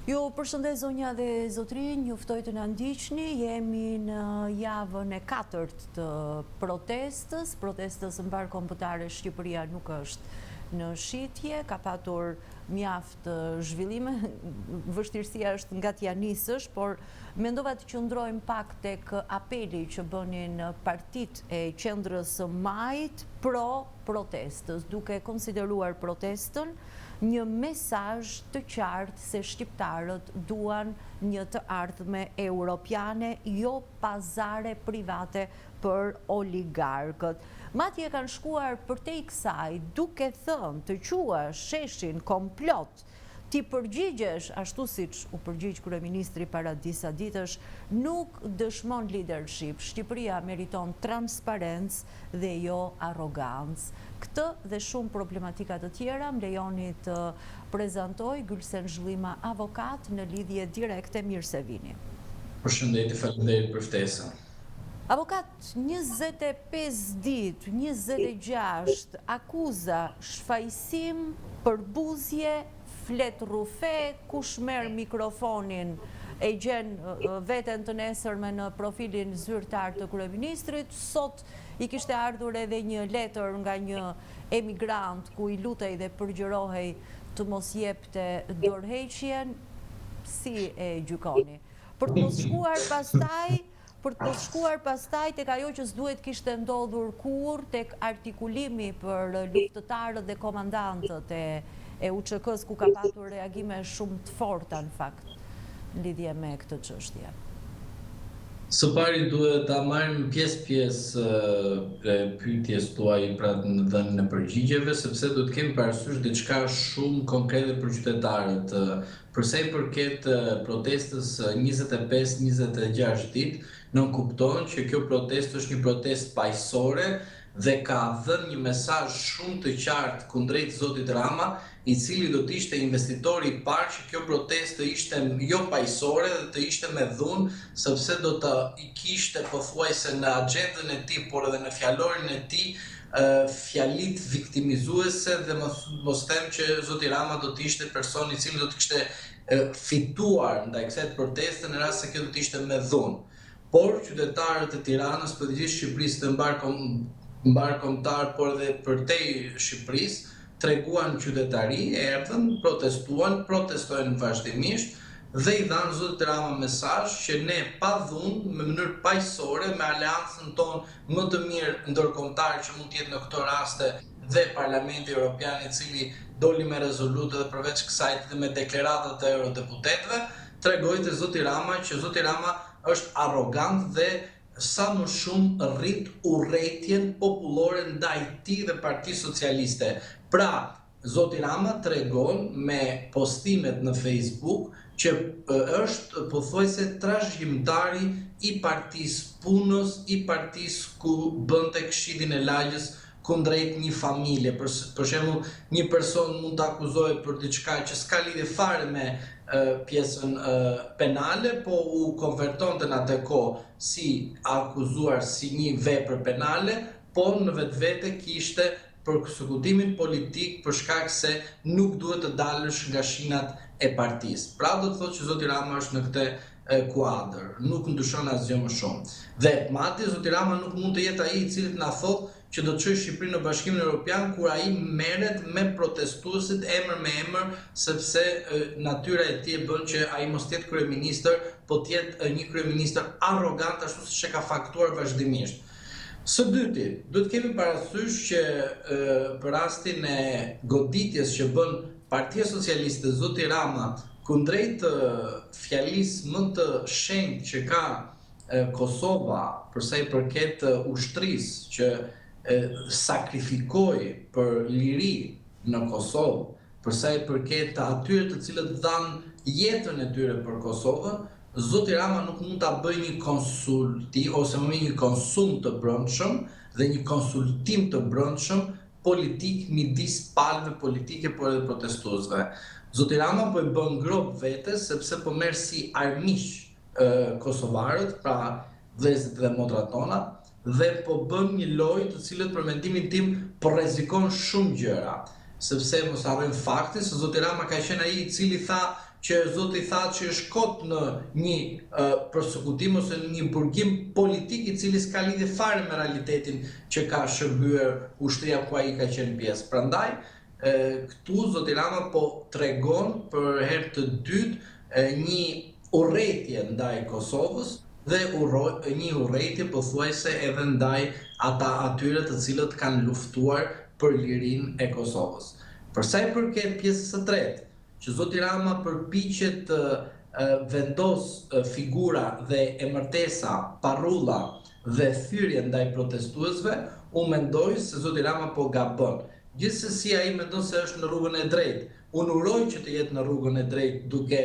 Ju përshëndes zonja dhe zotrin, ju ftoj të na ndiqni, jemi në javën e 4 të protestës mbar kombëtare Shqipëria nuk është në shitje, ka patur mjaft zhvillime, vështirësia është nga t'ja nisësh, por mendova të qëndrojmë pak tek apeli që bënin partit e qendrës së majit pro protestës, duke konsideruar protestën një mesazh të qartë se shqiptarët duan një të ardhme europiane, jo pazare private për oligarkët. Madje kanë shkuar përtej kësaj duke thënë të quash sheshin komplot, ti përgjigjesh ashtu siç u përgjigj kryeministri para disa ditësh, nuk dëshmon leadership. Shqipëria meriton transparencë dhe jo arrogancë. Këtë dhe shumë problematika të tjera më lejoni të prezantoj Gylsen Zhllima, avokat në lidhje direkte. Mirë se vini. Përshëndetje, faleminderit për ftesën. Avokat, 25 ditë, 26 akuza, shfaqsim, përbuzje, flet rrufe, kush merr mikrofonin e gjen veten të nesërme në profilin zyrtar të kryeministrit. Sot i kishte ardhur edhe një letër nga një emigrant ku i lutej dhe përgjërohej të mos jepte dorëheqjen. Si e gjykoni? Për të mos shkuar pastaj tek ajo që s'duhet kishte ndodhur kurrë, tek artikulimi për luftëtarët dhe komandantët e UÇK-s, ku ka patur reagime shumë të forta në fakt në lidhje me këtë çështje. Së pari duhet ta marrim pjesë pyetjes tuaj pra në dhënien e përgjigjeve, sepse duhet kemi parasysh diçka shumë konkrete për qytetarët. Për sa i përket protestës 25-26 ditë, nuk kupton që kjo protestë është një protestë paqësore dhe ka dhënë një mesazh shumë të qartë kundrejt zotit Rama, i cili do të ishte investitori i parë që kjo protestë të ishte jo paqësore dhe të ishte me dhunë, sepse do të kishte pothuajse në agjendën e tij, por edhe në fjalorin e tij, fjalit viktimizuese dhe mos them që zoti Rama do të ishte personi i cili do të kishte fituar ndaj kësaj proteste në rast se kjo do të ishte me dhunë. Por qytetarët e Tiranës, përgjithësisht Shqipërisë të mbarkombëtar, por edhe përtej Shqipërisë, treguan qytetari, erdhën, protestojnë vazhdimisht dhe i dhanë zotit Rama mesazh që ne pa dhunë, me mënyrë paqësore, me aleancën tonë më të mirë ndërkombëtare që mund të jetë në këto raste dhe Parlamenti Evropian, i cili doli me rezolutë dhe përveç kësaj dhe me deklaratat e eurodeputetëve, tregoi te zoti Rama që zoti Rama është arrogant dhe sa më shumë rrit urrëtitjen popullore ndaj tij dhe Partisë Socialiste. Pra, zoti Rama tregon me postimet në Facebook që është pothuajse trashëgimtari i Partisë Punës, i partisë ku bënte këshillin e lagjës kundrejt një familje. Për shembull, një person mund të akuzohet për diçka që s'ka lidhje fare me pjesën penale, po u konvertonte në atë kohë si akuzuar si një vepër penale, po në vetvete kishte përsekutimin politik për shkak se nuk duhet të dalësh nga shinat e partisë. Pra do të thotë që zoti Rama është në këtë kuadër, nuk ndryshon asgjë më shumë. Dhe madje zoti Rama nuk mund të jetë ai i cili na thotë që do të çojë Shqipërinë në Bashkimin Evropian kur ai merret me protestuesit emër me emër, sepse natyra e tij e bën që ai mos jetë kryeminist, po të jetë një kryeminist arrogant, ashtu siç e ka faktuar vazhdimisht. Së dyti, duhet kemi parasysh që për rastin e goditjes që bën Partia Socialiste zoti Rama kundrejt fjalisë më të shenjtë që ka Kosova për sa i përket ushtrisë që sakrifikoi për liri në Kosovë, për sa i përket atyre të cilët dhanë jetën e tyre për Kosovën, zoti Rama nuk mund ta bëjë një konsulti ose më një konsum të brendshëm dhe një konsultim të brendshëm politik midis palëve politike por edhe protestuesve. Zoti Rama po i bën grop vetes sepse po merr si armiq kosovarët, pra vëllezërit dhe motrat tona, dhe po bën një lojë të cilët për mendimin tim po rrezikon shumë gjëra. Sepse mos harrojmë faktin se zoti Rama ka qenë ai i cili tha që zoti tha që është kot në një përsekutim ose në një burgim politik i cili s'ka lidhje fare me realitetin që ka shërbyer ushtria ku ai ka qenë pjesë. Prandaj, këtu zoti Rama po tregon për herë të dytë një urrëtie ndaj Kosovës dhe një urrëtie pothuajse edhe ndaj atyre të cilët kanë luftuar për lirinë e Kosovës. Për sa i përket pjesës së tretë, që zoti Rama përpiqet të vendos figura dhe emërtesa, parrulla dhe thyrje ndaj protestuesve, unë mendoj se zoti Rama po gabon. Gjithsesi ai mendon se është në rrugën e drejtë. Unë uroj që të jetë në rrugën e drejtë duke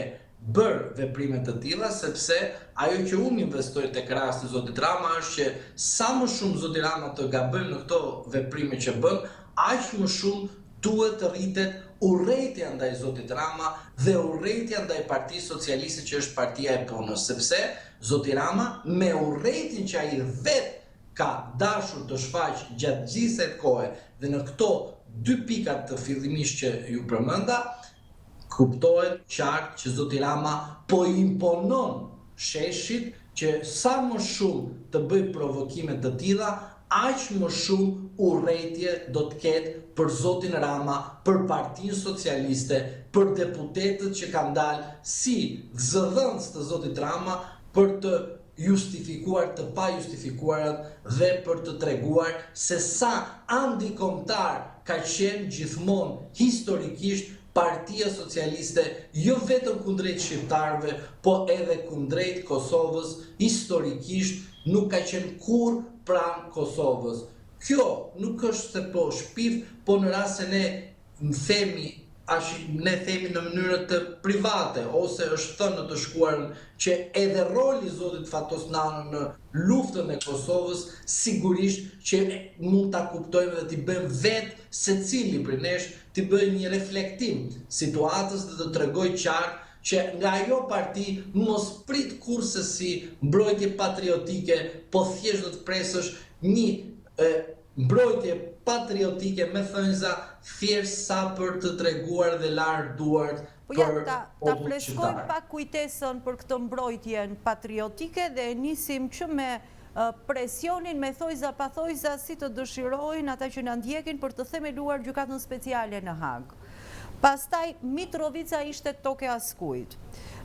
bërë veprime të tilla, sepse ajo që unë investoj tek rasti i zotit Rama është që sa më shumë zoti Rama të gabojë në këto veprime që bën, aq më shumë duhet të rritet urrëtia ndaj zotit Rama dhe urrëtia ndaj Partisë Socialiste që është partia e punës, sepse zoti Rama me urrëtin që ai vetë ka dashur të shfaq gjatë gjithë kësaj kohe dhe në këto dy pikat të fillimisht që ju përmenda, kuptohet qartë që zoti Rama po imponon sheshit që sa më shumë të bëj provokime të tilla, aq më shumë urrëtie do të ketë për zotin Rama, për Partinë Socialiste, për deputetët që kanë dalë si zëdhënës të zotit Rama për të justifikuar të pa justifikuarat dhe për të treguar se sa antikombëtar ka qenë gjithmonë historikisht Partia Socialiste, jo vetëm kundrejt shqiptarëve, po edhe kundrejt Kosovës, historikisht nuk ka qenë kurrë pranë Kosovës. Kjo nuk është se po shpif, po në rast se ne themi në mënyrë të private, ose është thënë në të shkuarën që edhe roli i zotit Fatos Nano në luftën e Kosovës, sigurisht që mund ta kuptojmë dhe t'i bëjmë vetë secili prej nesh, t'i bëjmë një reflektim situatës dhe të tregoj qartë që nga ajo parti mos prit kurse si mbrojtje patriotike, po thjesht do të presësh një mbrojtje patriotike me thënjza thjesht sa për të treguar dhe larë duart për ta freskojmë pak kujtesën për këtë mbrojtjen patriotike dhe nisim që me presionin me thojza pa thojza si të dëshirojnë ata që na ndjekin për të themeluar gjykatën speciale në Hag. Pastaj Mitrovica ishte toke askujt.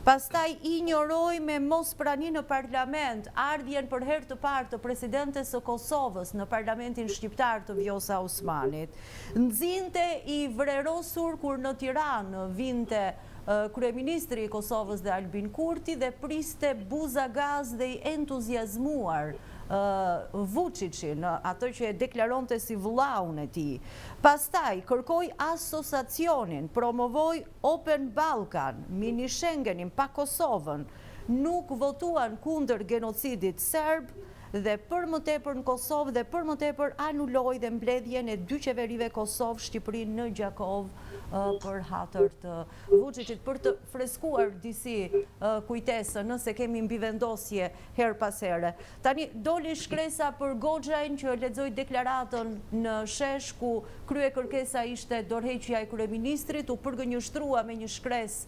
Pastaj injoroi me mos prani në parlament ardhjen për herë të parë të presidentes së Kosovës në parlamentin shqiptar të Vjosa Osmanit. Nxinte i vrerosur kur në Tiranë vinte kryeministri i Kosovës dhe Albin Kurti dhe priste buza gaz dhe i entuziazmuar Vučićin, atë që e deklaronte si vëllaun e tij. Pastaj kërkoi asociacionin, promovoi Open Balkan, mini Schengenin pa Kosovën, nuk votuan kundër genocidit serb dhe për më tepër në Kosovë dhe për më tepër anuloi dhe mbledhjen e dy qeverive Kosovë, Shqipëri në Gjakov për hatër të Vučićit, për të freskuar disi kujtesë nëse kemi mbivendosje her pas here. Tani doli shkresa për Goxhajn që lexoi deklaratën në shesh ku krye kërkesa ishte dorëheqja e kryeministrit, u përgënjështrua me një shkresë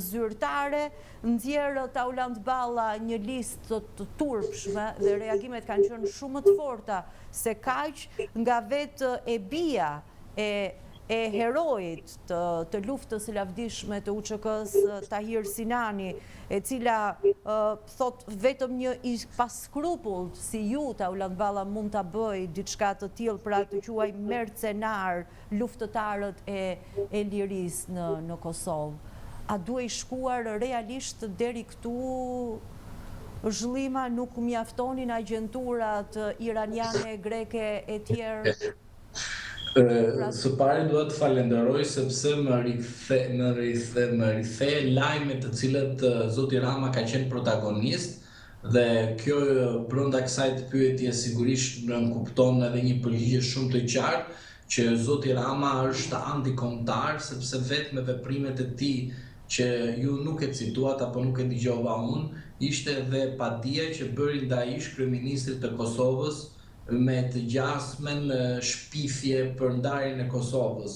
zyrtare, nxjerr Tauland Balla një listë të turpshme dhe reagimet kanë qenë shumë të forta se kaq nga vetë e bija e herojit të luftës së lavdishme të UÇK-s Tahir Sinani, e cila thot vetëm një i paskrupullt si ju, Tauland Balla, mund ta bëj diçka të tillë, pra të quaj mercenar luftëtarët e lirisë në Kosovë. A duhej shkuar realisht deri këtu? Zhllima nuk mjaftonin agjenturat iraniane, greke e tjerë? Së pari duhet të falenderoj sepse më rithe lajme të cilët zoti Rama ka qenë protagonist dhe kjo brenda kësaj të pyetje sigurisht nënkupton edhe një përgjigje shumë të qartë që zoti Rama është antikombëtar sepse vetë me veprimet e tij që ju nuk e cituat apo nuk e dëgjova unë, ishte edhe padia që bëri ndaj ish-kryeministrit të Kosovës me të gjasmen shpifje për ndarjen e Kosovës.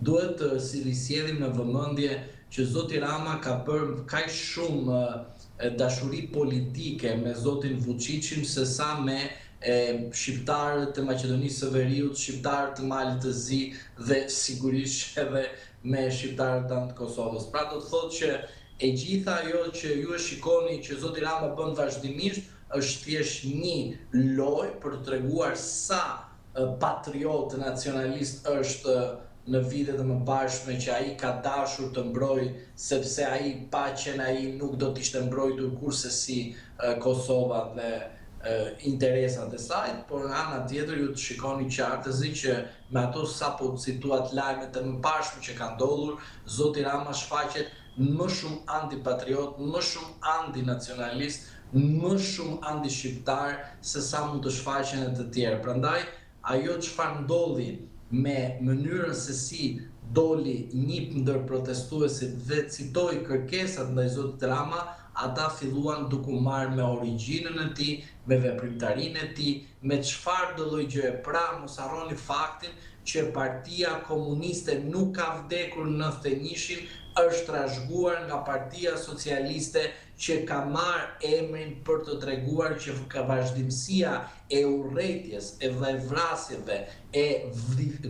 Duhet të risjellim në vëmendje që zoti Rama ka bërë kaq shumë dashuri politike me zotin Vučićin se sa me shqiptarët e Maqedonisë së Veriut, shqiptarët të Malit të Zi dhe sigurisht edhe me shqiptarët të Kosovës. Pra do të thotë që e gjitha ajo që ju e shikoni që zoti Rama bën vazhdimisht është thjesht një lojë për të treguar sa patriot nacionalist është në vitet e mëparshme që ai ka dashur të mbrojë, sepse ai pa qenë ai nuk do të ishte mbrojtur kurse si Kosova dhe interesat e saj, por nga ana tjetër ju të shikoni qartësi që me ato sapo cituat lajmet e mëparshme që kanë ndodhur, zoti Rama shfaqet më shumë antipatriot, më shumë antinacionalist, më shumë anti-shqiptar se sa mund të shfaqen e të tjerë. Prandaj, ajo çfarë ndodhi me mënyrën se si doli një ndër protestuesit dhe citoi kërkesat ndaj zotit Rama, ata filluan duke u marrë me origjinën e tij, me veprimtarinë e tij, me çfarë do lloj gjëje. Pra, mos harroni faktin që Partia Komuniste nuk ka vdekur në 91-shin, është trashëguar nga Partia Socialiste që ka marrë emrin për të treguar që ka vazhdimësia e urrëties, e vllajvrasjeve, e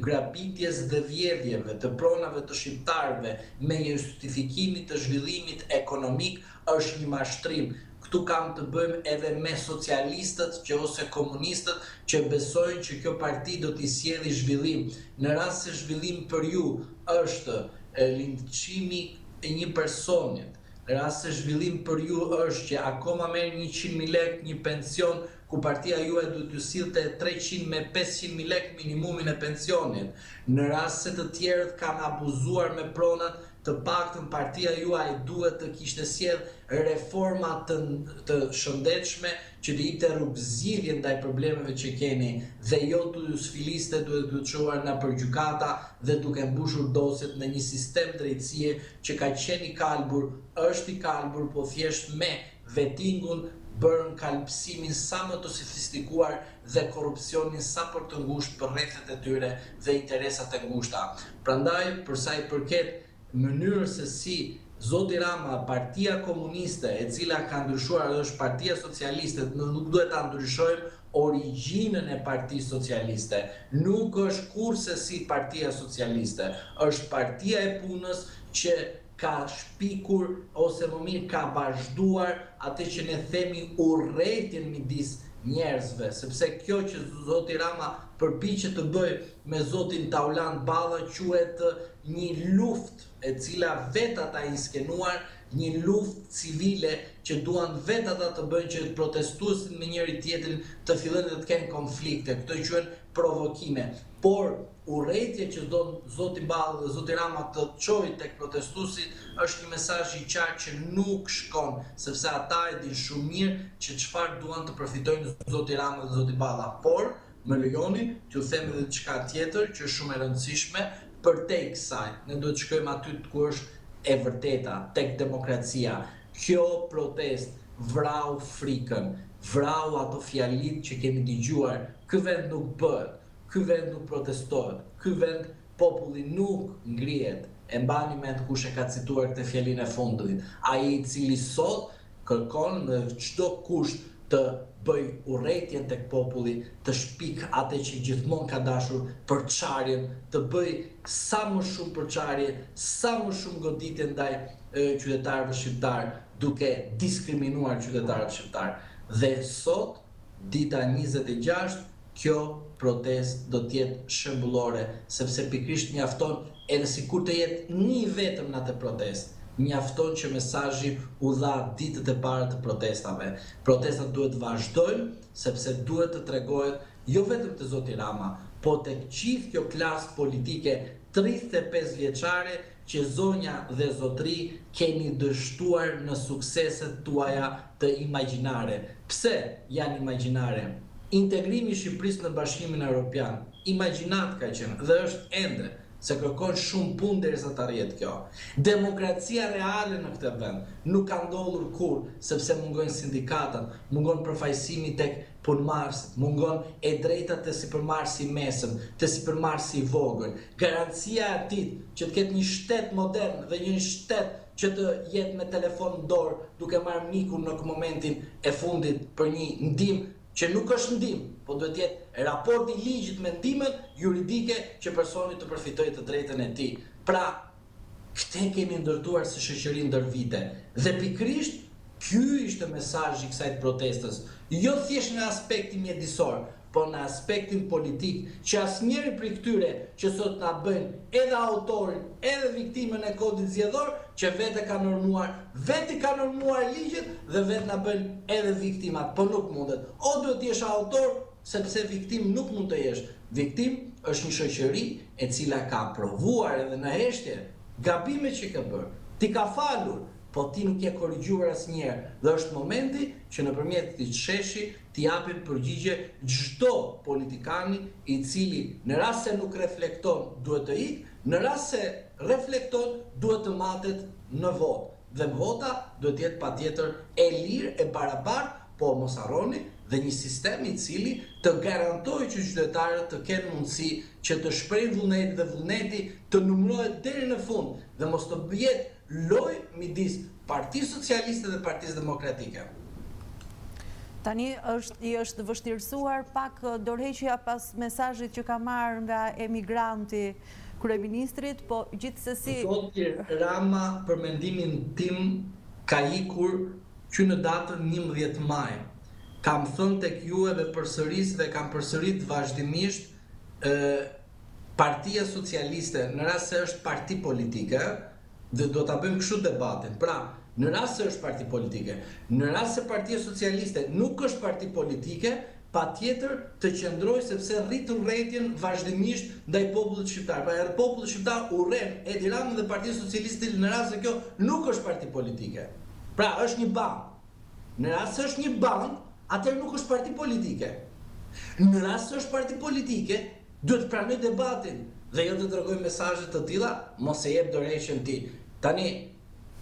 grabitjes dhe vjedhjeve të pronave të shqiptarëve me justifikimin të zhvillimit ekonomik është një mashtrim. Këtu kam të bëjmë edhe me socialistët ose komunistët që besojnë që kjo parti do t'i sjellë zhvillim. Në rast se zhvillim për ju është lindçimi e një personit, në rast se zhvillim për ju është që akoma merr 100.000 lekë një pension, ku partia juaj duhet t'ju sillte 300 me 500.000 lekë minimumin e pensionit. Në rast se të tjerët kanë abuzuar me pronat, të paktën partia juaj duhet të kishte sjell reforma të shëndetshme që të jepte rrugëzidhje ndaj problemeve që keni dhe jo të ju sfiliste duhet të çuar në përgjykata dhe duke mbushur dosjet në një sistem drejtësie që ka qenë i kalbur, është i kalbur, po thjesht me vettingun bërën kalpsimin sa më të sofistikuar dhe korrupsionin sa për të ngushtë për rrethet e tyre dhe interesat e ngushta. Prandaj, për sa i përket mënyrës se si zoti Rama, Partia Komuniste, e cila ka ndryshuar dhe është Partia Socialiste, nuk duhet ta ndryshojmë origjinën e Partisë Socialiste. Nuk është kurse si Partia Socialiste, është partia e punës që ka shpikur ose më mirë ka vazhduar atë që ne themi urrëtitjen midis njerëzve, sepse kjo që zoti Rama përpiqet të bëjë me zotin Taulan Balla quhet një luftë e cila vetë ata i skenuar, një luftë civile që duan vetë ata të bëjnë që protestuesit me njëri tjetrin të fillojnë të kenë konflikte, këto i quhen provokime. Por urrëtia që do zoti Balla dhe zoti Rama të çojë tek protestuesit është një mesazh i qartë që nuk shkon, sepse ata e dinë shumë mirë që çfarë duan të përfitojnë zoti Rama dhe zoti Balla. Por më lejoni t'ju them edhe diçka tjetër që është shumë e rëndësishme. Përtej kësaj, ne duhet të shkojmë aty ku është e vërteta, tek demokracia. Kjo protest vrau frikën, vrau ato fjalit që kemi dëgjuar. Ky vend nuk bëhet, ky vend nuk protestohet, ky vend populli nuk ngrihet. E mbani mend kush e ka cituar këtë fjalinë e fundit. Ai i cili sot kërkon në çdo kusht të bëj urrëtitjen tek populli, të shpik atë që gjithmonë ka dashur, përçarjen, të bëj sa më shumë përçarje, sa më shumë goditje ndaj qytetarëve shqiptar, duke diskriminuar qytetarët shqiptar. Dhe sot, dita 26, kjo protestë do të jetë shembullore, sepse pikërisht mjafton edhe sikur të jetë një vetëm në atë protestë. Mjafton që mesazhi u dha ditët e para të protestave. Protestat duhet të vazhdojnë, sepse duhet të tregohet jo vetëm te zoti Rama, po tek gjithë kjo klasë politike 35 vjeçare që zonja dhe zotri keni dështuar në sukseset tuaja të imagjinare. Pse janë imagjinare? Integrimi i Shqipërisë në Bashkimin Evropian, imagjinat ka qenë dhe është ende. se kërkon shumë punë derisa të arrihet kjo. Demokracia reale në këtë vend nuk ka ndodhur kur, sepse mungojnë sindikatat, mungon përfaqësimi tek punëmarrësit, mungon e drejta të sipërmarrësi i mesëm, të sipërmarrësi i vogël. Garancia e atit që të ketë një shtet modern dhe një shtet që të jetë me telefon në dorë duke marrë mikun në momentin e fundit për një ndihmë që nuk është ndihmë, po duhet të jetë raport i ligjit me ndihmën juridike që personi të përfitojë të drejtën e tij. Pra, këtë kemi ndërtuar si shoqëri ndër vite. Dhe pikërisht ky ishte mesazhi i kësaj protestës, jo thjesht në aspektin mjedisor, po në aspektin politik, që asnjëri prej këtyre që sot na bëjnë edhe autorin, edhe viktimën e kodit zgjedhor, që vetë ka normuar ligjet dhe vetë na bëjnë edhe viktimat, po nuk mundet. O duhet të jesh autor, sepse viktim nuk mund të jesh. Viktim është një shoqëri e cila ka provuar edhe në heshtje gabimet që ka bërë. Ti ka falur, po ti nuk je korrigjuar asnjëherë. Dhe është momenti që nëpërmjet këtij sheshi t'i japim përgjigje çdo politikani i cili në rast se nuk reflekton duhet të ikë, në rast se reflekton duhet të matet në votë. Dhe vota duhet të jetë patjetër e lirë, e barabartë, po mos harroni dhe një sistem i cili të garantojë që qytetarët të kenë mundësi që të shprehin vullneti dhe vullneti të numërohet deri në fund dhe mos të jetë loj midis Partisë Socialiste dhe Partisë Demokratike. Tani i është vështirësuar pak dorëheqja pas mesazhit që ka marrë nga emigranti kryeministrit, po gjithsesi Zoti Rama, për mendimin tim, ka ikur që në datën 11 maj. Kam thënë tek ju edhe përsëris dhe kam përsërit vazhdimisht Partia Socialiste, në rast se është parti politike, dhe do ta bëjmë kështu debatin. Pra, në rast se është parti politike, në rast se Partia Socialiste nuk është parti politike, patjetër të qëndrojë sepse rrit urrëtitjen vazhdimisht ndaj popullit shqiptar. Pra, edhe populli shqiptar urren Edi Ramën dhe Partia Socialiste në rast se kjo nuk është parti politike. Pra, është një bank. Në rast se është një bank, atëherë nuk është parti politike. Në rast se është parti politike, duhet të pranoj debatin dhe jo të dërgoj mesazhe të tilla, mos e jep dorëheqjen ti. Tani,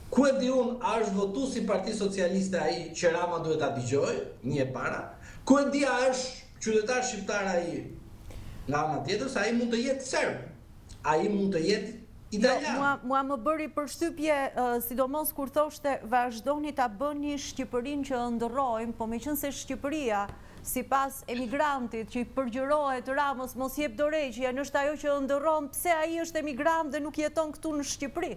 ku e di unë, a është votues i Partisë Socialiste ai që Rama duhet ta dëgjojë, një e para. Ku e di, a është qytetar shqiptar ai nga ana tjetër, se ai mund të jetë serb. Ai mund të jetë italian. Mua më bëri përshtypje, sidomos kur thoshte vazhdoni ta bëni Shqipërinë që ndërrojmë, po meqense Shqipëria sipas emigrantit që i përgjërohet Ramës mos jep dorëheqje, është ajo që ndërron, pse ai është emigrant dhe nuk jeton këtu në Shqipëri.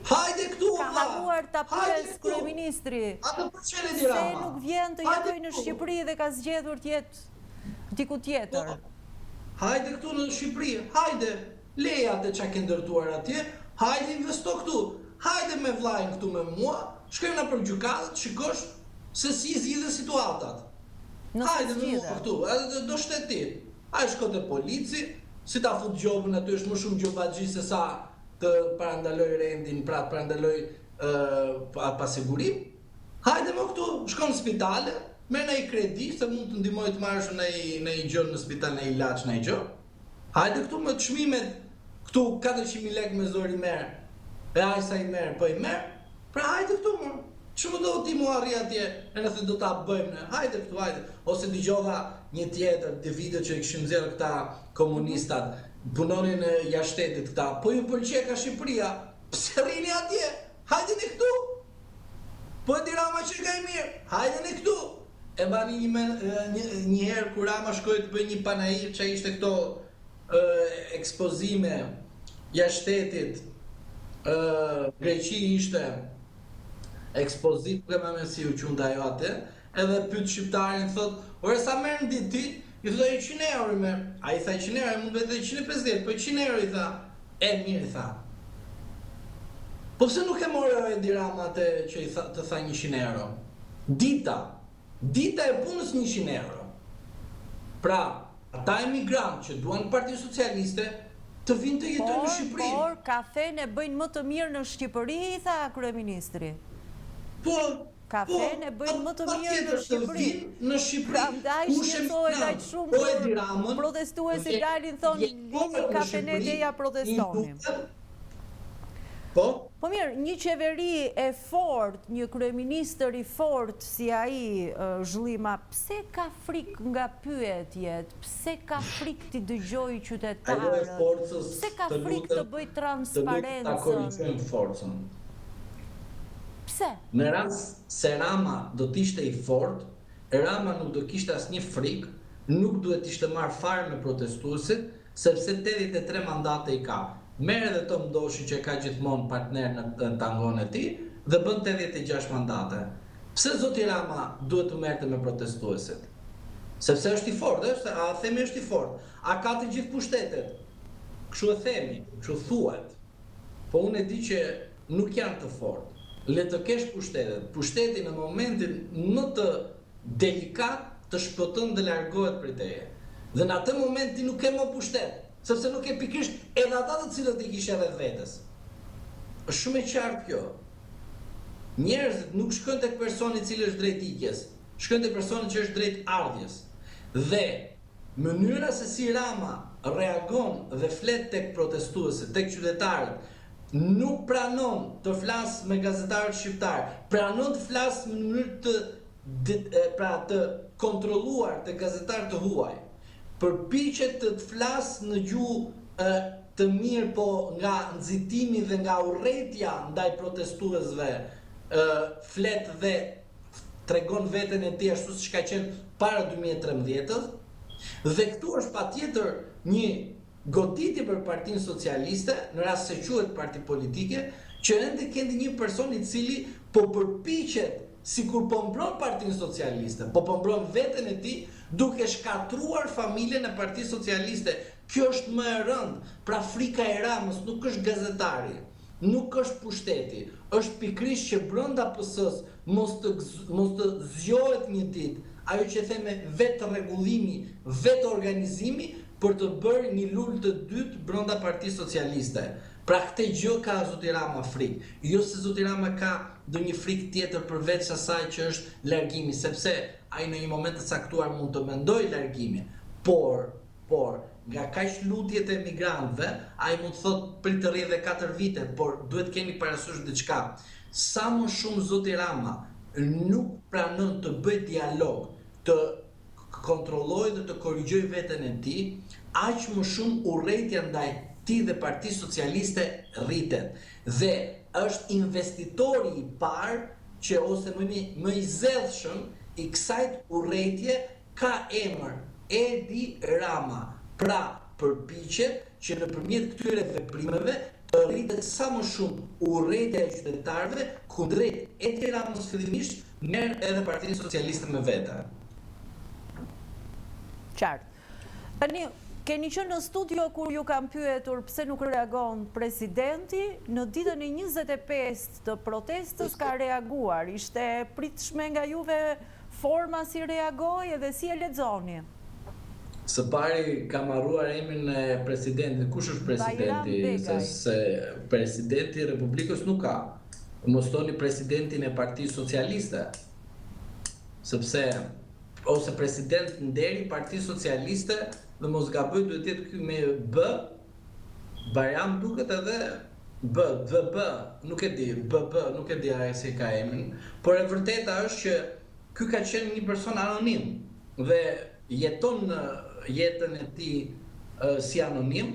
Hajde këtu, ka haruar ta pyes kryeministri. Atë përçele di Rama. Se nuk vjen të jetojë në Shqipëri dhe ka zgjedhur të jetë diku tjetër. Hajde këtu në Shqipëri, hajde. Leja atë çka ke ndërtuar atje, hajde investo këtu. Hajde me vllajën këtu me mua, shkojmë na për gjykatë, shikosh se si zgjidhen situatat. Hajde me mua këtu, edhe do shtetit. Ai shko te polici, si ta fut gjobën aty është më shumë gjobaxhi se sa të parandaloj rendin, pra të parandaloj pasigurim. Hajde më këtu, shkon në spitale, merr një kredi se mund të ndihmoj të marrësh në një gjë në spital, në ilaç, në gjë. Hajde këtu me çmimet, këtu 400.000 lekë me zor i merr. E ai sa i merr, po i merr. Pra hajde këtu më. Ç'më do ti mu arri atje, nëse do ta bëjmë ne. Hajde këtu, hajde. Ose dëgjova një tjetër te video që e kishin nxjerrë këta komunistat, punonin jashtë shtetit këta. Po ju pëlqej ka Shqipëria, pse rrini atje? Hajde ne këtu. Po Edi Rama që ka i mirë, hajde ne këtu. E mbani një herë kur Rama shkoi të bëjë një panajir që ishte këto ekspozime jashtë shtetit, Greqi ishte ekspozit, nuk e më si u qunda ajo atë, edhe pyet shqiptarin, thot, ore sa merr në ditë ti? I thot 100 euro merr. Ai tha 100 euro, mund vetë 150, po 100 euro i tha. E mirë i tha. Po pse nuk e morë Edi Rama atë që i tha, të tha 100 euro? Dita e punës 100 euro. Pra, ata emigrantë që duan Parti Socialiste të vinë të jetojnë në Shqipëri. Por kafen e bëjnë më të mirë në Shqipëri, i tha kryeministri. Po, kafen e bëjnë më të mirë në Shqipëri. Në Shqipëri. Prandaj shqetësohet aq shumë kur protestuesit dalin thonë lini kafenet e ja protestonim. Po mirë, një qeveri e fort, një kryeministër i fort si ai Zhllima, pse ka frikë nga pyetjet? Pse ka frikë t'i dëgjojë qytetarët? Pse ka frikë të bëj transparencën? Ta korrigjojmë forcën. Pse? Në rast se Rama do t'ishte i fort, Rama nuk do kishte asnjë frikë, nuk duhet t'ishte marrë fare me protestuesit, sepse 83 mandate i ka. Merë edhe Tom Doshi që ka gjithmonë partner në tangon e tij dhe bën 86 mandate. Pse zoti Rama duhet të merrte me protestuesit? Sepse është i fortë, a themi është i fortë. A ka të gjithë pushtetet? Kështu e themi, kështu thuhet. Po unë e di që nuk janë të fortë. Le të kesh pushtetet. Pushteti në momentin më të delikat të shpëton dhe largohet prej teje. Dhe në atë moment ti nuk ke më pushtet. Sepse nuk e pikrisht edhe ata të cilët i kishe rreth vetes. Është shumë e qartë kjo. Njerëzit nuk shkojnë tek personi i cili është drejt ikjes, shkojnë tek personi që është drejt ardhjes. Dhe mënyra se si Rama reagon dhe flet tek protestuesit, tek qytetarët, nuk pranon të flasë me gazetarët shqiptar, pranon të flasë në mënyrë të kontrolluar të gazetarët të huaj. Përpiqet të flasë në gjuhë të mirë, po nga nxitimi dhe nga urrëtia ndaj protestuesve flet dhe tregon veten e tij ashtu siç ka qenë para 2013-s. Dhe këtu është patjetër një goditje për Partinë Socialiste, në rast se quhet parti politike, që ende kendi një person i cili po përpiqet sikur po mbron Partinë Socialiste, po mbron veten e tij duke shkatruar familjen e Partisë Socialiste. Kjo është më e rëndë. Pra frika e Ramës nuk është gazetari, nuk është pushteti, është pikrisht që brenda PS-s mos të zgjohet një ditë ajo që theme vetë rregullimi, vetë organizimi për të bërë një lul të dytë brenda Partisë Socialiste. Pra këtë gjë ka zoti Rama frikë. Jo se zoti Rama ka ndonjë frikë tjetër përveç asaj që është largimi, sepse ai në një moment të caktuar mund të mendojë largimin, por nga kaq lutjet e emigrantëve, ai mund të thotë prit të rrjedhë 4 vite, por duhet keni parasysh diçka. Sa më shumë zoti Rama nuk pranon të bëjë dialog, të kontrollojë dhe të korrigjojë veten e tij, aq më shumë urrëtia ndaj tij dhe Partisë Socialiste rritet. Dhe është investitori i parë që ose më i zellshëm i kësaj urrëtie ka emër Edi Rama. Pra përpiqet që nëpërmjet këtyre veprimeve të rritet sa më shumë urrëtia e qytetarëve kundrejt Edi Ramës fillimisht merr edhe Partinë Socialiste me vete. Qartë. Tani keni qenë në studio kur ju kam pyetur pse nuk reagon presidenti, në ditën e 25 të protestës ka reaguar. Ishte pritshme nga juve forma si reagoi edhe si e lexoni? Së pari kam harruar emrin e presidentit. Kush është presidenti? Se presidenti i Republikës nuk ka. Mos thoni presidentin e Partisë Socialiste. Sepse ose president nderi Partisë Socialiste, dhe mos gaboj duhet jetë ky me B, Bajram duket edhe BB, nuk e di, BB, nuk e di ai si ka emrin, por e vërteta është që ky ka qenë një person anonim dhe jeton jetën e tij si anonim,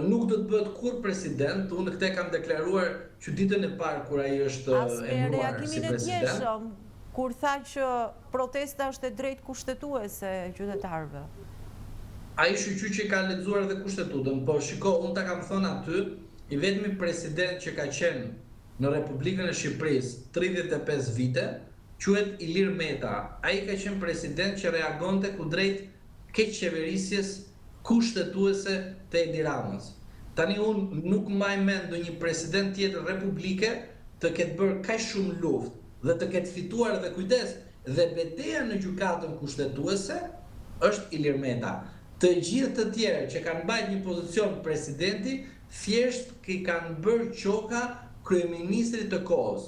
nuk do të bëhet kur president. Unë këtë kam deklaruar që ditën e parë kur ai është emëruar si president. Kur tha që protesta është e drejtë kushtetuese e qytetarëve. Ai shqyqy që ka lexuar edhe kushtetutën, po shiko, unë ta kam thënë aty, i vetmi president që ka qenë në Republikën e Shqipërisë 35 vite, quhet Ilir Meta. Ai ka qenë president që reagonte kundrejt keqçeverisjes kushtetuese të Edi Ramës. Tani unë nuk mbaj mend ndonjë president tjetër republike të ketë bërë kaq shumë luftë dhe të ketë fituar dhe kujdes, dhe betejë në gjykatën kushtetuese është Ilir Meta. Të gjithë të tjerë që kanë mbajtur një pozicion presidenti, thjesht që kanë bërë qoka kryeministrit të kohës.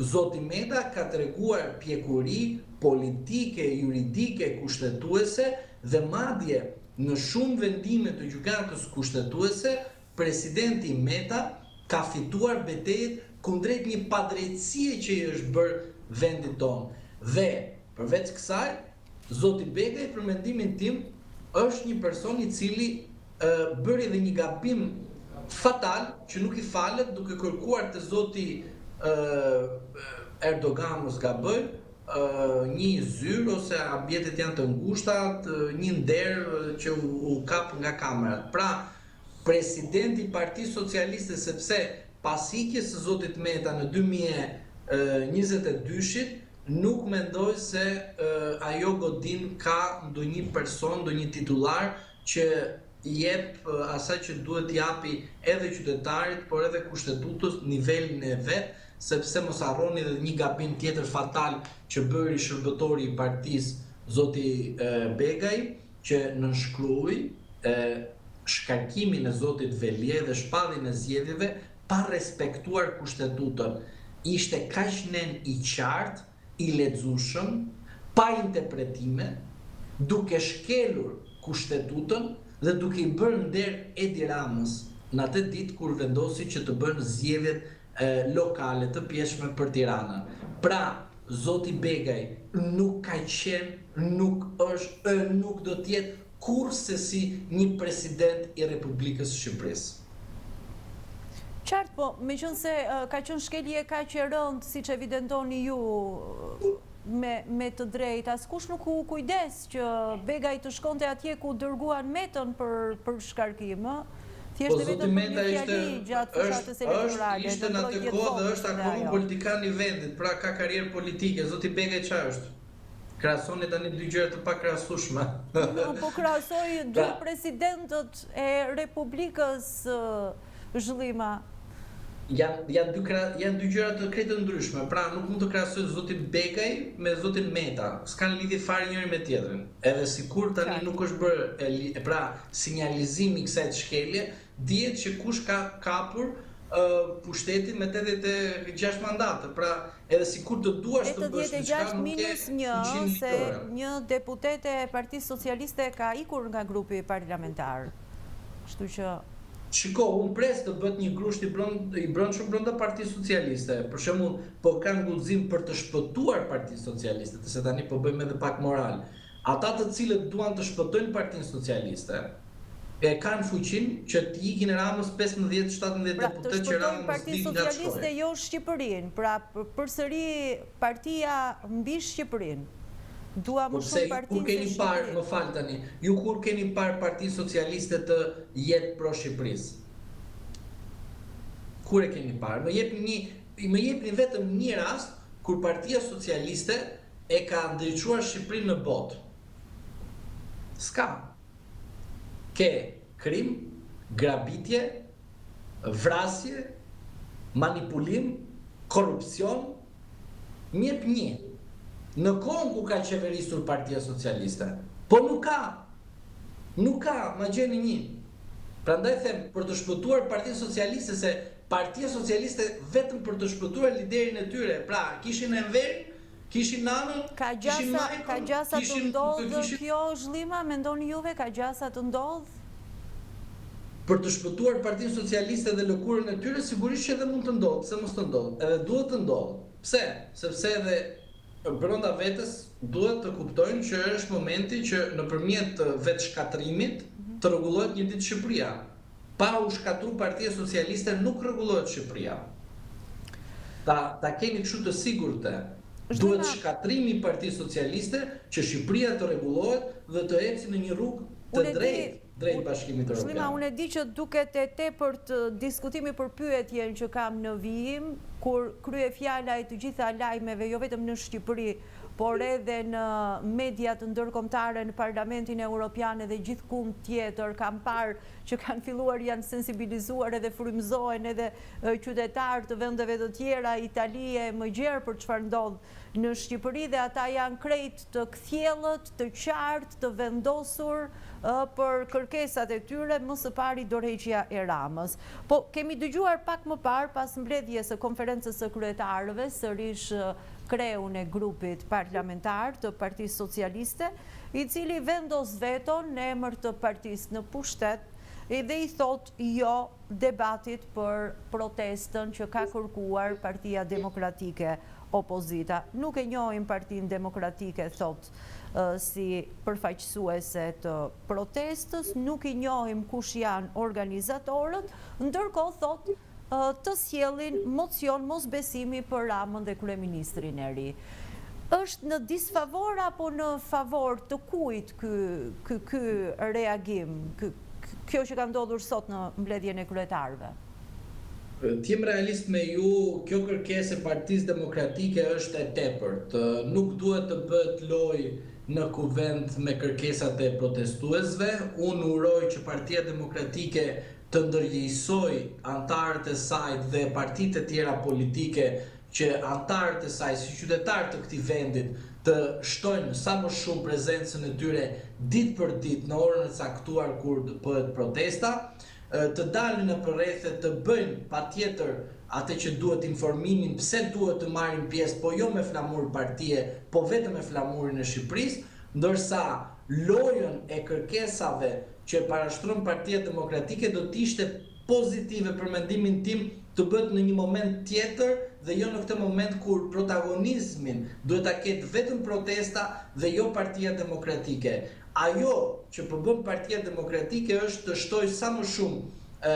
Zoti Meta ka treguar pjekuri politike, juridike, kushtetuese dhe madje në shumë vendime të gjykatës kushtetuese, presidenti Meta ka fituar betejën kundrejt një padrejtësie që i është bërë vendit tonë. Dhe përveç kësaj, zoti Begaj, për mendimin tim, është një person i cili bëri dhe një gabim fatal që nuk i falet, duke kërkuar të zoti Erdogan mos gaboj, një zyrë ose ambjetet janë të ngushta, një nder që u kap nga kamerat. Pra, presidenti i Partisë Socialiste, sepse pas ikjes së zotit Meta në 2022-shit, nuk mendoj se ajo godin ka ndonjë person, ndonjë titullar që jep asaj që duhet japi edhe qytetarit, por edhe kushtetutës nivelin e vet, sepse mos harroni edhe një gabim tjetër fatal që bëri shërbëtori i partisë zoti Begaj, që nënshkrui shkarkimin e zotit Velje dhe shpalljen e zgjedhjeve pa respektuar kushtetutën. Ishte kaq nen i qartë, i lexueshëm, pa interpretime, duke shkelur kushtetutën dhe duke i bërë nder Edi Ramës në atë ditë kur vendosi që të bënë zgjedhjet lokale të pjeshme për Tiranën. Pra, zoti Begaj nuk ka qenë, nuk është, nuk do t'jetë kurrë si një president i Republikës së Shqipërisë. Qartë, po, meqense ka qenë shkelje kaq e rëndë, siç evidentoni ju me të drejtë, askush nuk u kujdes që Begaj të shkonte atje ku dërguan Metën për shkarkim, thjesht vetëm për një fjali gjatë fushatës elektorale. Ishte në atë kohë dhe është akoma politikan i vendit, pra ka karrierë politike. Zoti Begaj çfarë është? Krahasoni tani dy gjëra të pakrahasueshme. Po krahasoj dy presidentët e Republikës Zhëllima. Janë dy gjëra të krejtë ndryshme, pra nuk mund të krahasoj zotin Begaj me zotin Meta, s'kan lidhje fare njëri me tjetrin. Edhe sikur tani nuk është bërë pra sinjalizimi i kësaj të shkelje, dihet që kush ka kapur pushtetin me 86 mandate. Pra edhe sikur të duash të bësh diçka, nuk ke 100 se një deputete e Partisë Socialiste ka ikur nga grupi parlamentar. Kështu që shiko, unë pres të bët një grusht i brendshëm brenda Partisë Socialiste. Për shembull, po kanë guxim për të shpëtuar Partisë Socialiste, se tani po bëjmë edhe pak moral. Ata të cilët duan të shpëtojnë Partinë Socialiste, e kanë fuqinë që të ikin Ramës 15-17 deputet që Rama mos Partinë Socialiste jo Shqipërinë, pra përsëri partia mbi Shqipërinë. Dua më shumë partinë se Shqipërinë. Më fal tani, ju kur keni parë Partinë Socialiste të jetë pro Shqipërisë? Kur e keni parë? Më jepni vetëm një rast kur Partia Socialiste e ka ndriçuar Shqipërinë në botë. S'ka. Ke krim, grabitje, vrasje, manipulim, korrupsion, më jep një. Në kohën ku ka qeverisur Partia Socialiste. Po nuk ka. Nuk ka, ma gjeni një. Prandaj them, për të shpëtuar Partinë Socialiste, se Partia Socialiste vetëm për të shpëtuar liderin e tyre, pra, kishin Enverin, kishin Nanën, kishin Majkën, ka gjasa të ndodhë kjo Zhëllima, mendoni juve, ka gjasa të ndodhë? Për të shpëtuar Partinë Socialiste dhe lëkurën e tyre, sigurisht që edhe mund të ndodhë, pse mos të ndodhë, edhe duhet të ndodhë. Pse? Sepse edhe brenda vetes duhet të kuptojnë që është momenti që nëpërmjet vetë shkatrimit të rregullohet një ditë Shqipëria. Pa u shkatruar Partia Socialiste nuk rregullohet Shqipëria. Ta keni kështu të sigurtë. Duhet shkatrimi i Partisë Socialiste që Shqipëria të rregullohet dhe të ecë në një rrugë të drejtë drejt Bashkimit Evropian. Zhëllima, unë e di që duket e tepërt diskutimi për pyetjen që kam në vijim, kur krye fjala e të gjitha lajmeve, jo vetëm në Shqipëri, por edhe në mediat ndërkombëtare në Parlamentin Evropian edhe gjithkund tjetër kam parë që kanë filluar janë sensibilizuar edhe frymëzohen edhe qytetarë të vendeve të tjera, Italie, më gjerë për çfarë ndodh në Shqipëri dhe ata janë krejt të kthjellët, të qartë, të vendosur për kërkesat e tyre, më së pari dorëheqja e Ramës. Po kemi dëgjuar pak më parë pas mbledhjes së konferencës së kryetarëve, sërish kreun e grupit parlamentar të Partisë Socialiste, i cili vendos veton në emër të partisë në pushtet dhe i thot jo debatit për protestën që ka kërkuar Partia Demokratike Opozita. Nuk e njohim Partinë Demokratike, thot, si përfaqësuese të protestës, nuk i njohim kush janë organizatorët, ndërkohë thot të sjellin mocion mosbesimi për Ramën dhe kryeministrin e ri. Është në disfavor apo në favor të kujt ky reagim, kjo që ka ndodhur sot në mbledhjen e kryetarëve? T'jem realist me ju, kjo kërkesë e Partisë Demokratike është e tepërt. Nuk duhet të bëhet lojë në kuvent me kërkesat e protestuesve. Unë uroj që Partia Demokratike të ndërgjegjësoj antarët e saj dhe partitë e tjera politike që antarët e saj si qytetarë të këtij vendit të shtojnë sa më shumë prezencën e tyre ditë për ditë në orën e caktuar kur bëhet protesta, të dalin në përrethe, të bëjnë patjetër atë që duhet informimin pse duhet të marrin pjesë, po jo me flamur partie, po vetëm me flamurin e Shqipërisë, ndërsa lojën e kërkesave që parashtron Partia Demokratike do të ishte pozitive për mendimin tim të bëhet në një moment tjetër dhe jo në këtë moment kur protagonizmin duhet ta ketë vetëm protesta dhe jo Partia Demokratike. Ajo që përbën Partia Demokratike është të shtoj sa më shumë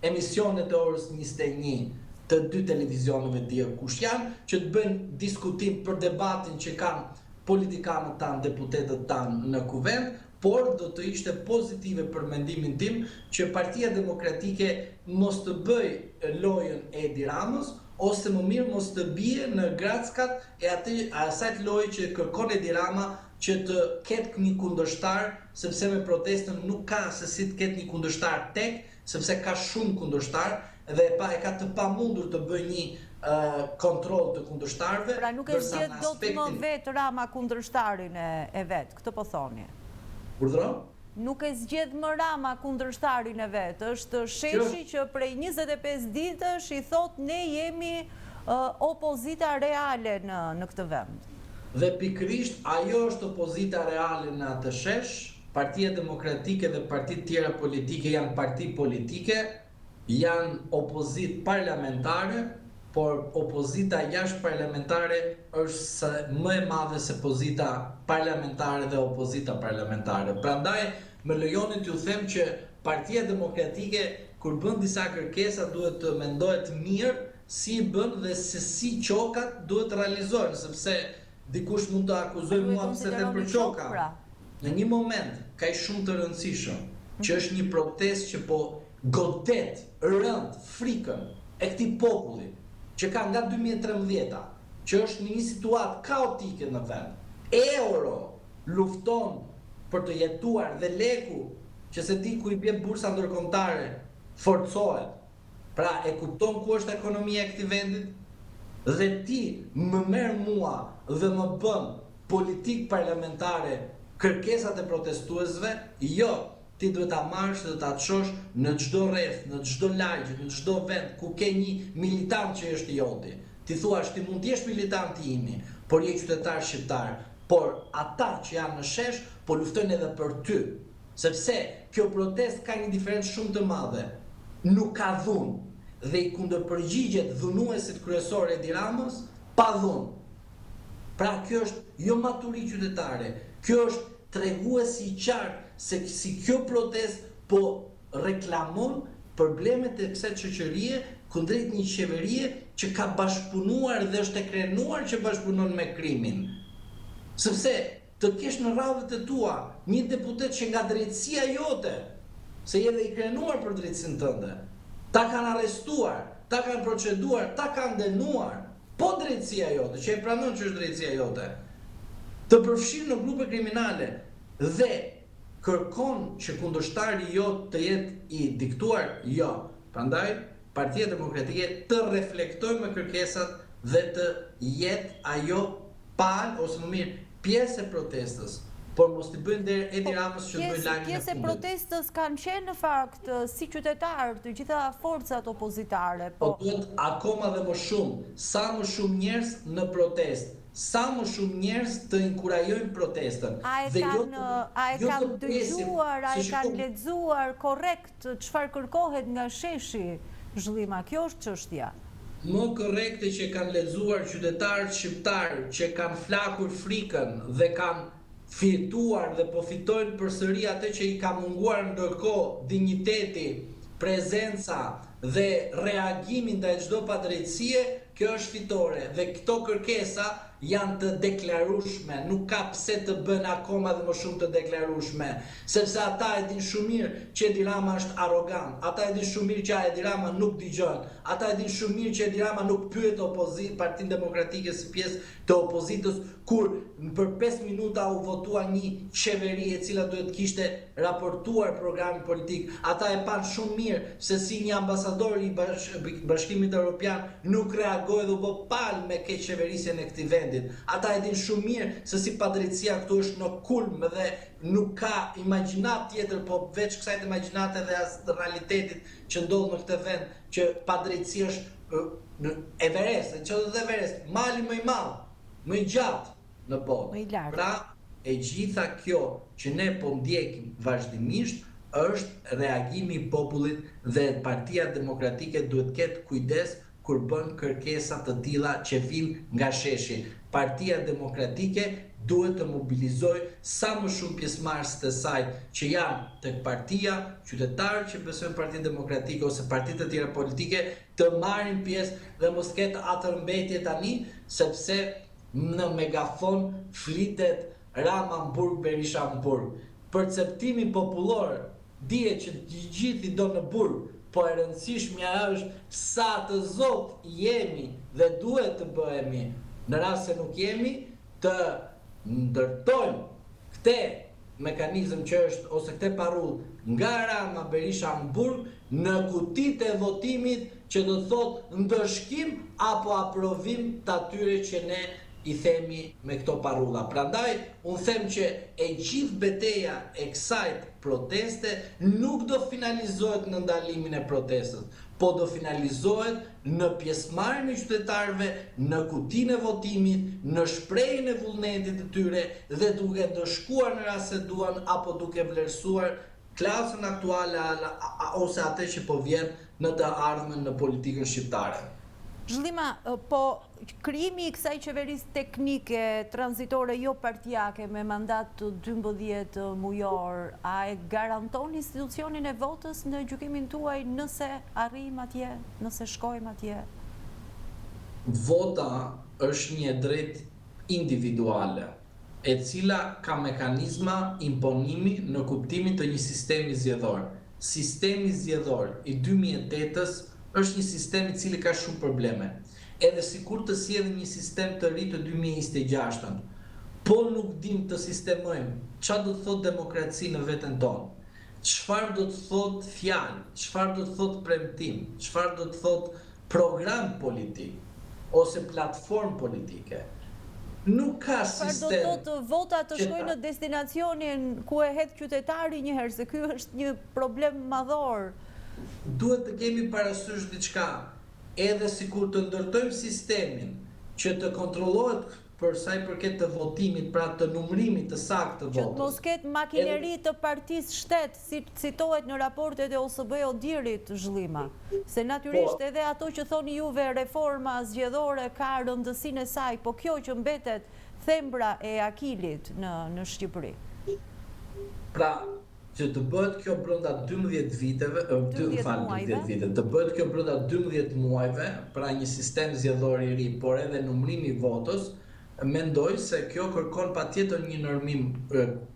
emisionet e orës 21 të 2 televizionëve dia kush janë, që të bëjnë diskutim për debatin që kanë politikanët tanë, deputetët tanë në kuvent, por do të ishte pozitive për mendimin tim që Partia Demokratike mos të bëj lojën e Edi Ramës, ose më mirë mos të bie në grackat e asaj lojë që kërkon Edi Rama që të ketë një kundërshtar, sepse me protestën nuk ka se si të ketë një kundërshtar tek, sepse ka shumë kundërshtar dhe e ka të pamundur të bëjë një kontroll të kundërshtarëve. Pra nuk e zgjedh dot më vetë Rama kundërshtarin e vet, këtë po thoni. Urdhëro? Nuk e zgjedh më Rama kundërshtarin e vet, është sheshi që prej 25 ditësh i thot ne jemi opozita reale në këtë vend. Dhe pikërisht ajo është opozita reale në atë shesh. Partia Demokratike dhe partitë tjera politike janë parti politike, janë opozit parlamentare, por opozita jashtë parlamentare është më e madhe se pozita parlamentare dhe opozita parlamentare. Prandaj më lejoni t'ju them që Partia Demokratike kur bën disa kërkesa duhet të mendohet mirë si i bën dhe se si qokat duhet të realizohen, sepse dikush mund të akuzoj mua pse them për qoka. Në një moment ka shumë të rëndësishëm që është një protestë që po godet rënd frikën e këtij populli që ka nga 2013, që është në një situatë kaotike në vend. Euro lufton për të jetuar dhe leku që se di ku i bie bursa ndërkombëtare forcohet. Pra e kupton ku është ekonomia e këtij vendit? Dhe ti më merr mua dhe më bën politikë parlamentare kërkesat e protestuesve, jo, ti duhet ta marrësh dhe ta çosh në çdo rreth, në çdo lagje, në çdo vend ku ke një militant që është i joti. Ti thuash ti mund të jesh militant i imi, por je qytetar shqiptar, por ata që janë në shesh po luftojnë edhe për ty, sepse kjo protestë ka një diferencë shumë të madhe. Nuk ka dhunë dhe i kundërpërgjigjet dhunuesit kryesor Edi Ramës pa dhunë. Pra kjo është jo maturi qytetare, kjo është treguesi i qartë se si kjo protestë po reklamon problemet e kësaj shoqërie kundrejt një qeverie që ka bashkëpunuar dhe është e krenuar që bashkëpunon me krimin. Sepse të kesh në radhët e tua një deputet që nga drejtësia jote, se je dhe i krenuar për drejtësinë tënde, ta kanë arrestuar, ta kanë proceduar, ta kanë dënuar, po drejtësia jote, që e pranon që është drejtësia jote, të përfshirë në grupe kriminale dhe kërkon që kundërshtari jot të jetë i diktuar, jo. Prandaj, Partia Demokratike të reflektojë me kërkesat dhe të jetë ajo palë, ose më mirë, pjesë e protestës, por mos t'i bëjnë der Edi Ramës që të bëjnë lajmin e Pjesë e fundit. protestës kanë qenë në fakt si qytetarë të gjitha forcat opozitare. Po duhet akoma dhe më shumë, sa më shumë njerëz në protestë, sa më shumë njerëz të inkurajojnë protestën. A e kanë dëgjuar, a e kanë lexuar korrekt çfarë kërkohet nga sheshi, Zhllima? Kjo është çështja. Më korrekte që kanë lexuar qytetarët shqiptarë që kanë flakur frikën dhe kanë fituar dhe po fitojnë përsëri atë që i ka munguar ndërkohë dinjiteti, prezenca dhe reagimi ndaj çdo padrejtësie, kjo është fitore dhe këto kërkesa janë të deklarueshme, nuk ka pse të bën akoma dhe më shumë të deklarueshme, sepse ata e din shumë mirë që Edi Rama është arrogant, ata e din shumë mirë që Edi Rama nuk dëgjon, ata e din shumë mirë që Edi Rama nuk pyet Partinë Demokratike si pjesë të opozitës, kur për 5 minuta u votua një qeveri e cila duhet kishte raportuar programin politik. Ata e pan shumë mirë se si një ambasador i Bashkimit Evropian nuk reagoi dhe u bë palë me keq qeverisjen e këtij vendi. Ata e din shumë mirë se si padrejtësia këtu është në kulm dhe nuk ka imagjinat tjetër, po veç kësaj imagjinate dhe as të realitetit që ndodh në këtë vend, që padrejtësia është Everest, çdo Everest, mali më i madh, më i gjatë në botë. Pra, e gjitha kjo që ne po ndjekim vazhdimisht është reagimi i popullit dhe Partia Demokratike duhet ketë kujdes kur bën kërkesa të tilla që vijnë nga sheshi. Partia Demokratike duhet të mobilizojë sa më shumë pjesëmarrës të saj që janë tek partia, qytetarë që besojnë Partinë Demokratike ose partitë të tjera politike të marrin pjesë dhe mos ketë atërmbetje tani, sepse në megafon flitet Rama-Mburg, Berisha-Mburg. Perceptimi popullor dihet që gjithë i do në burg, po e rëndësishmja është sa të zot jemi dhe duhet të bëhemi, në rast se nuk jemi, të ndërtojmë këte mekanizëm që është, ose këte parull nga Rama, Berisha, Mburg, në kutit e votimit që do të thot ndëshkim apo aprovim të atyre që ne i themi me këto parulla. Prandaj, unë them që e gjithë betejë e kësaj proteste nuk do finalizohet në ndalimin e protestës, po do finalizohet në pjesëmarrjen e qytetarëve, në kutinë e votimit, në shprehjen e vullnetit të tyre dhe duke ndëshkuar në rast se duan apo duke vlerësuar klasën aktuale ose atë që po vjen në të ardhmen në politikën shqiptare. Zhllima, po krijimi i kësaj qeverisë teknike, tranzitore, jo partijake, me mandat të 12 mujor, a e garanton institucionin e votës në gjykimin tuaj nëse arrijmë atje, nëse shkojmë atje? Vota është një drejtë individuale, e cila ka mekanizma imponimi në kuptimin të një sistemi zgjedhor. Sistemi zgjedhor i 2008-s është një sistem i cili ka shumë probleme. Edhe sikur të sjellë një sistem të ri të 2026-ën, po nuk dim të sistemojmë çfarë do të thotë demokraci në veten tonë, çfarë do të thotë fjalë, çfarë do të thotë premtim, çfarë do të thotë program politik ose platformë politike. Nuk ka sistem. Çfarë do të thotë vota të shkojnë në destinacionin ku e hedh qytetari një herë, se ky është një problem madhor. Duhet të kemi parasysh diçka, edhe sikur të ndërtojmë sistemin që të kontrollohet për sa i përket të votimit, pra të numërimit të saktë të votës. Që të mos ketë makineri të partisë shtet, si citohet në raportet e OSBE-Odirit, Zhllima. Se natyrisht edhe ato që thoni juve reforma zgjedhore ka rëndësinë e saj, po kjo që mbetet thembra e Akilit në Shqipëri. Pra, që të bëhet kjo brenda 12 viteve, të bëhet kjo brenda 12 muajve, pra një sistem zgjedhor i ri, por edhe numërimi i votës, mendoj se kjo kërkon patjetër një normim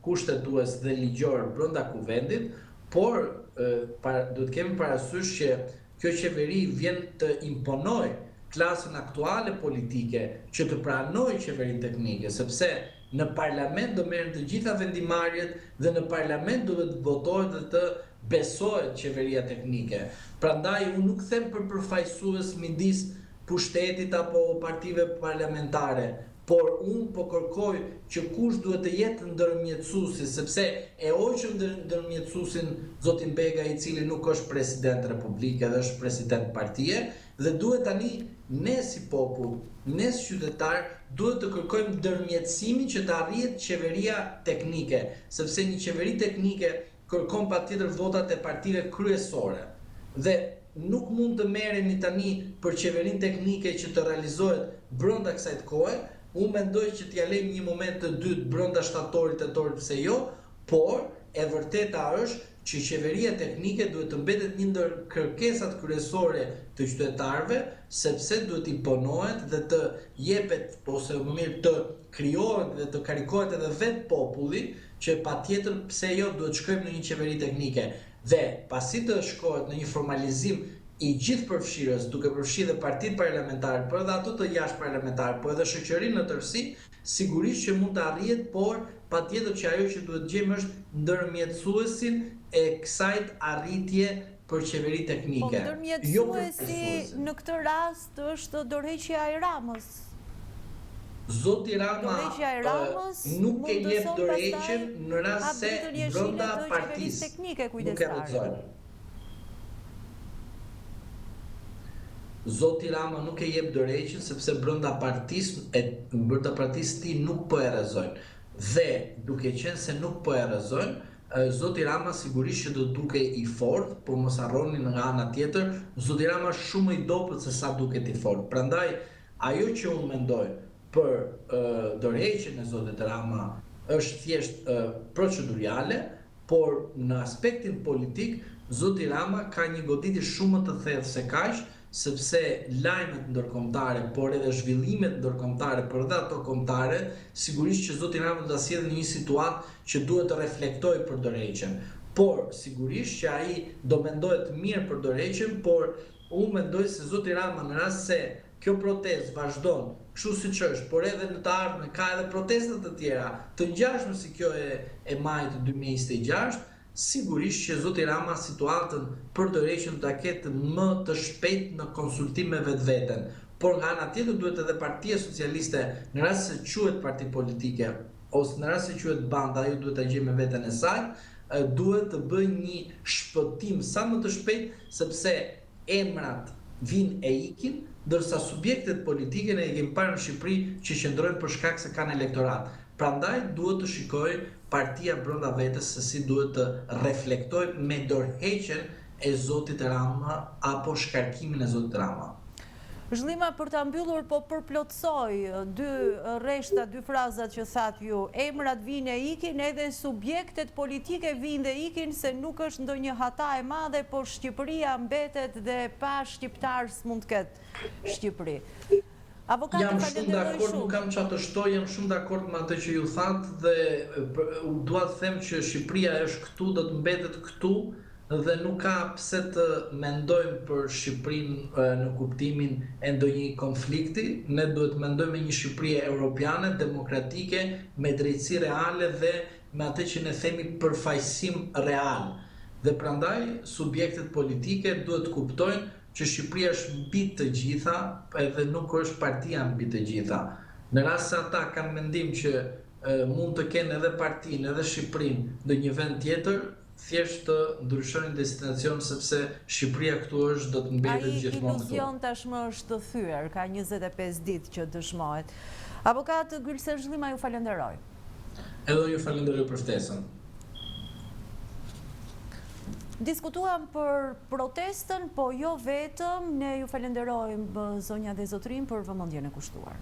kushtetues dhe ligjor brenda kuvendit, por duhet kemi parasysh që kjo qeveri vjen të imponojë klasën aktuale politike që të pranojë qeverinë teknike, sepse në parlament do merren të gjitha vendimarrjet dhe në parlament duhet votohet dhe të besohet qeveria teknike. Prandaj unë nuk them për përfaqësues midis pushtetit apo partive parlamentare, por unë po kërkoj që kush duhet të jetë ndërmjetësuesi, sepse e hoqëm ndërmjetësuesin zotin Bega, i cili nuk është president republike dhe është president partie, dhe duhet tani ne si popull, ne si qytetar, duhet të kërkojmë ndërmjetësimin që të arrihet qeveria teknike, sepse një qeveri teknike kërkon patjetër votat e partive kryesore. Dhe nuk mund të merremi tani për qeverinë teknike që të realizohet brenda kësaj kohe. Unë mendoj që t'ja lejmë një moment të dytë brenda shtatorit, tetorit, pse jo, por e vërteta është që qeveria teknike duhet të mbetet një ndër kërkesat kryesore të qytetarëve, sepse duhet i punohet dhe të jepet, ose më mirë të krijohet dhe të karikohet edhe vetë populli, që patjetër pse jo duhet shkojmë në një qeveri teknike. Dhe pasi të shkohet në një formalizim i gjithë përfshirës, duke përfshirë dhe partitë parlamentare, por edhe ato të jashtë parlamentare, por edhe shoqërinë në tërësi, sigurisht që mund të arrihet, por patjetër që ajo që duhet gjejmë është ndërmjetësuesin e kësaj arritje për qeveri teknike. Po ndërmjetësuesi në këtë rast është dorëheqja e Ramës. Zoti Rama nuk e jep dorëheqjen në rast se brenda partisë nuk e rrezojnë. Zoti Rama nuk e jep dorëheqjen sepse brenda partisë ti nuk po e rrezojnë. Dhe duke qenë se nuk po e rrezojnë, Zoti Rama sigurisht që do dukej i fortë, por mos harroni nga ana tjetër, Zoti Rama është shumë i dobët se sa duket i fortë. Prandaj ajo që unë mendoj për dorëheqjen e Zotit Rama është thjesht procedurale, por në aspektin politik Zoti Rama ka një goditje shumë të thellë se kaq, sepse lajmet ndërkombëtare, por edhe zhvillimet ndërkombëtare, por edhe ato kombëtare, sigurisht që Zoti Rama do ta sjellë në një situatë që duhet të reflektojë për dorëheqjen. Por sigurisht që ai do mendohet mirë për dorëheqjen, por unë mendoj se Zoti Rama në rast se kjo protestë vazhdon kështu siç është, por edhe në të ardhmen ka edhe protesta të tjera të ngjashme si kjo e majit 2026, sigurisht që Zoti Rama situatën për dorëheqjen ta ketë më të shpejt në konsultim me vetveten. Por nga ana tjetër duhet edhe Partia Socialiste, në rast se quhet parti politike ose në rast se quhet banda, ajo duhet ta gjejë me veten e saj, duhet të bëjë një shpëtim sa më të shpejt, sepse emrat vinë e ikin, ndërsa subjektet politike ne e kemi parë në Shqipëri që qëndrojnë për shkak se kanë elektorat. Prandaj duhet të shikojë partia brenda vetes se si duhet të reflektojë me dorëheqjen e Zotit Rama apo shkarkimin e Zotit Rama. Zhlima, për ta mbyllur, po përplotsoj dy rreshta, dy frazat që thatë ju, emrat vinë e ikin, edhe subjektet politike vinë dhe ikin, se nuk është ndonjë hata e madhe, por Shqipëria mbetet dhe pa shqiptar s'mund të ketë Shqipëri. Jam shumë dakord, nuk kam çfarë të shtoj, jam shumë dakord me atë që ju thatë dhe dua të them që Shqipëria është këtu, do të mbetet këtu. Dhe nuk ka pse të mendojmë për Shqipërinë në kuptimin e ndonjë konflikti. Ne duhet të mendojmë me një Shqipëri europiane, demokratike, me drejtësi reale dhe me atë që ne themi përfaqësim real. Dhe prandaj subjektet politike duhet të kuptojnë që Shqipëria është mbi të gjitha, edhe nuk është partia mbi të gjitha. Në rast se ata kanë mendim që mund të kenë edhe partinë, edhe Shqipërinë në një vend tjetër, thjesht të ndryshojnë destinacion, sepse Shqipëria këtu është, do të mbetet gjithmonë këtu. Ai iluzion tashmë është thyer, ka 25 ditë që dëshmohet. Avokat Gylsen Zhlima, ju falenderoj. Edhe ju falenderoj për ftesën. Diskutuam për protestën, po jo vetëm, ne ju falenderojmë zonja dhe zotrin për vëmendjen e kushtuar.